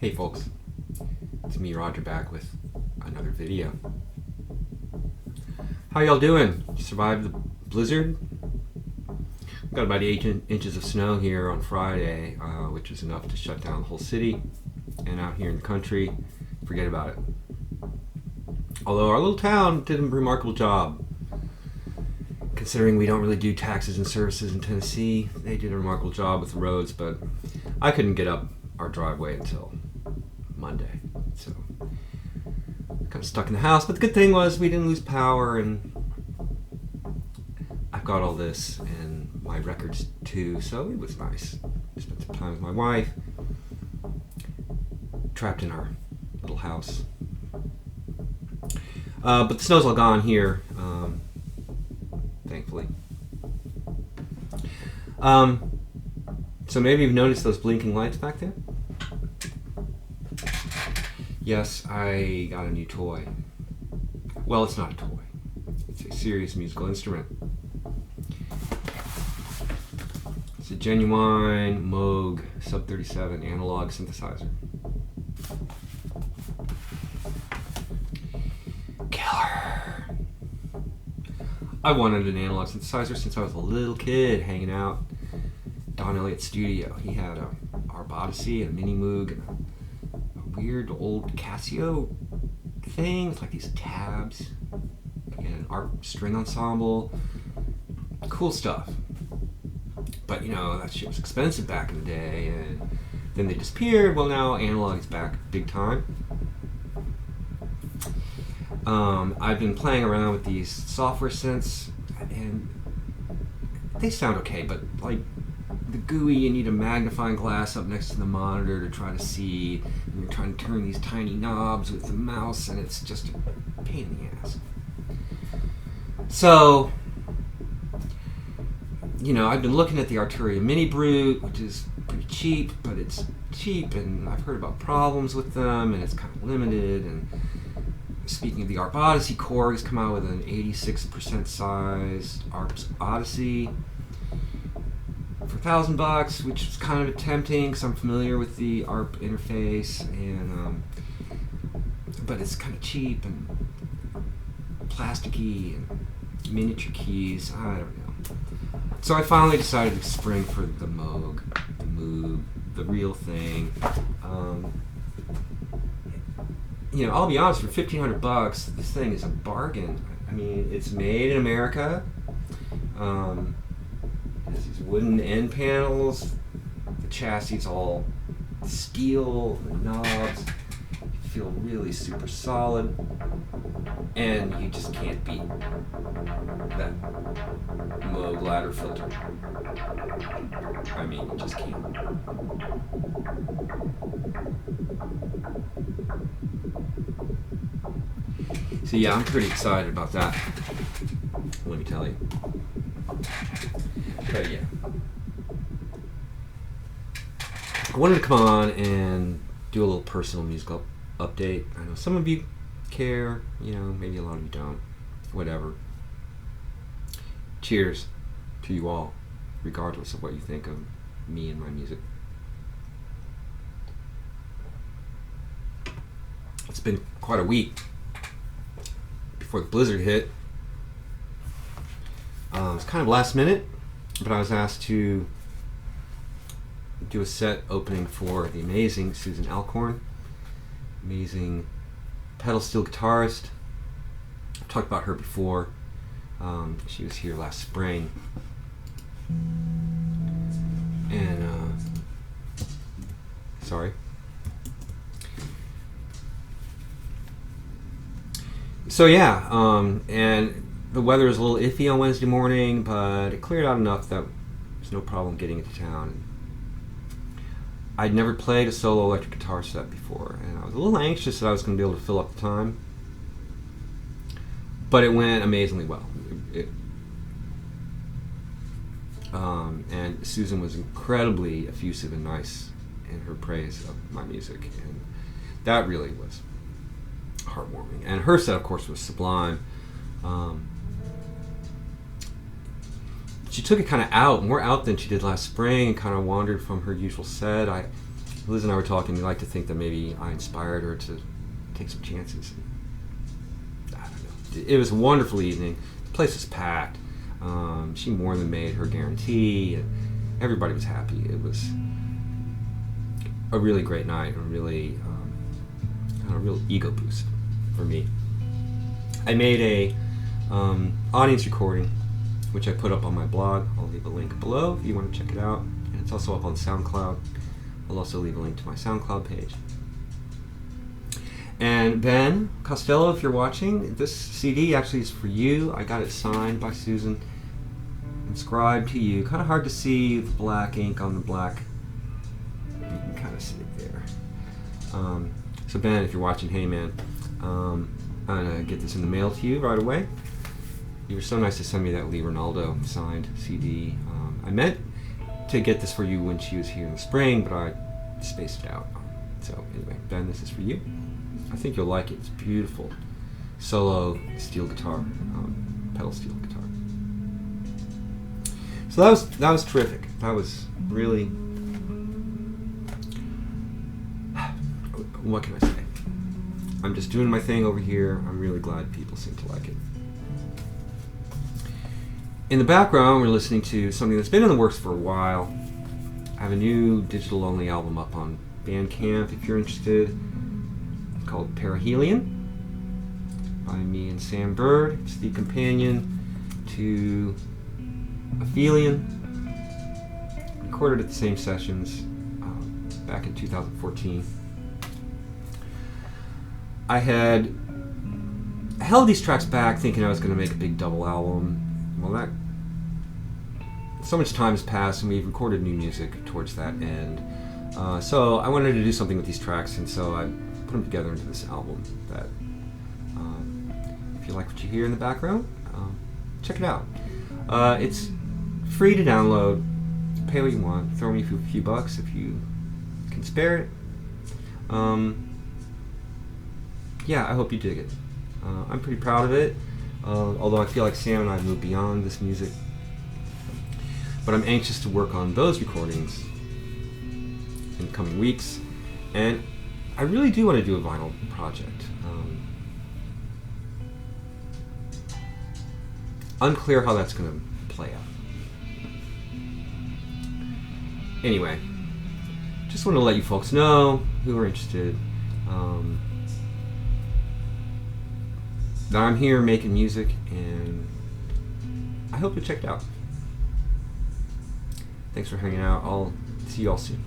Hey folks, it's me Roger back with another video. How y'all doing? You survived the blizzard? Got about 8 inches of snow here on Friday, which is enough to shut down the whole city. And out here in the country, forget about it. Although our little town did a remarkable job. Considering we don't really do taxes and services in Tennessee, they did a remarkable job with the roads, but I couldn't get up our driveway until Monday, so kind of stuck in the house. But the good thing was we didn't lose power, and I've got all this and my records too, so it was nice. Spent some time with my wife, trapped in our little house. But the snow's all gone here, thankfully. So maybe you've noticed those blinking lights back there? Yes, I got a new toy. Well, it's not a toy. It's a serious musical instrument. It's a genuine Moog Sub 37 analog synthesizer. Killer! I wanted an analog synthesizer since I was a little kid hanging out at Don Elliott's studio. He had a ARP Odyssey, a Mini Moog, and a weird old Casio thing with like these tabs and an ARP string ensemble. Cool stuff. But you know, that shit was expensive back in the day, and then they disappeared. Well, now analog is back big time. I've been playing around with these software synths, and they sound okay, but like the GUI, you need a magnifying glass up next to the monitor to try to see, and you're trying to turn these tiny knobs with the mouse, and it's just a pain in the ass. So, you know, I've been looking at the Arturia Mini Brute, which is pretty cheap, but it's cheap, and I've heard about problems with them, and it's kind of limited. And speaking of the ARP Odyssey, Korg has come out with an 86% size ARP Odyssey for $1,000, which is kind of tempting because I'm familiar with the ARP interface, and but it's kind of cheap and plasticky and miniature keys. I don't know. So I finally decided to spring for the Moog, the real thing. You know, I'll be honest, for $1,500, this thing is a bargain. I mean, it's made in America. It has these wooden end panels. The chassis is all steel. The knobs feel really super solid. And you just can't beat that Moog ladder filter. I mean, you just can't. So yeah, I'm pretty excited about that, let me tell you. But yeah, I wanted to come on and do a little personal musical update. I know some of you care, you know, maybe a lot of you don't, whatever. Cheers to you all, regardless of what you think of me and my music. It's been quite a week before the blizzard hit. It's kind of last minute, but I was asked to do a set opening for the amazing Susan Elkhorn, amazing pedal steel guitarist. I've talked about her before. She was here last spring, and sorry. So yeah, and the weather was a little iffy on Wednesday morning, but it cleared out enough that there's no problem getting into town. I'd never played a solo electric guitar set before, and I was a little anxious that I was going to be able to fill up the time, but it went amazingly well. And Susan was incredibly effusive and nice in her praise of my music, and that really was heartwarming. And her set, of course, was sublime. She took it kind of out, more out than she did last spring, and kind of wandered from her usual set. I Liz and I were talking. We like to think that maybe I inspired her to take some chances. I don't know. It was a wonderful evening. The place was packed. She more than made her guarantee, and everybody was happy. It was a really great night, a really a real ego boost for me. I made a audience recording, which I put up on my blog. I'll leave a link below if you want to check it out, and it's also up on SoundCloud. I'll also leave a link to my SoundCloud page. And Ben Costello, if you're watching, this CD actually is for you. I got it signed by Susan, inscribed to you. Kind of hard to see the black ink on the black. You can kind of see it there. So Ben, if you're watching, hey man, I'm gonna get this in the mail to you right away. You were so nice to send me that Lee Ronaldo signed CD. I meant to get this for you when she was here in the spring, but I spaced it out. So anyway, Ben, this is for you. I think you'll like it. It's beautiful. Solo steel guitar, pedal steel guitar. So that was terrific. That was really, what can I say? I'm just doing my thing over here. I'm really glad people seem to like it. In the background, we're listening to something that's been in the works for a while. I have a new digital-only album up on Bandcamp, if you're interested. It's called Perihelion by me and Sam Bird. It's the companion to Perihelion. Recorded at the same sessions back in 2014. I had held these tracks back thinking I was going to make a big double album. Well, so much time has passed and we've recorded new music towards that end. So I wanted to do something with these tracks, and so I put them together into this album that, if you like what you hear in the background, check it out. It's free to download. Pay what you want. Throw me a few bucks if you can spare it. Yeah, I hope you dig it. I'm pretty proud of it, although I feel like Sam and I have moved beyond this music. But I'm anxious to work on those recordings in the coming weeks, and I really do want to do a vinyl project. Unclear how that's going to play out. Anyway, just want to let you folks know who are interested that I'm here making music, and I hope you check it out. Thanks for hanging out. I'll see you all soon.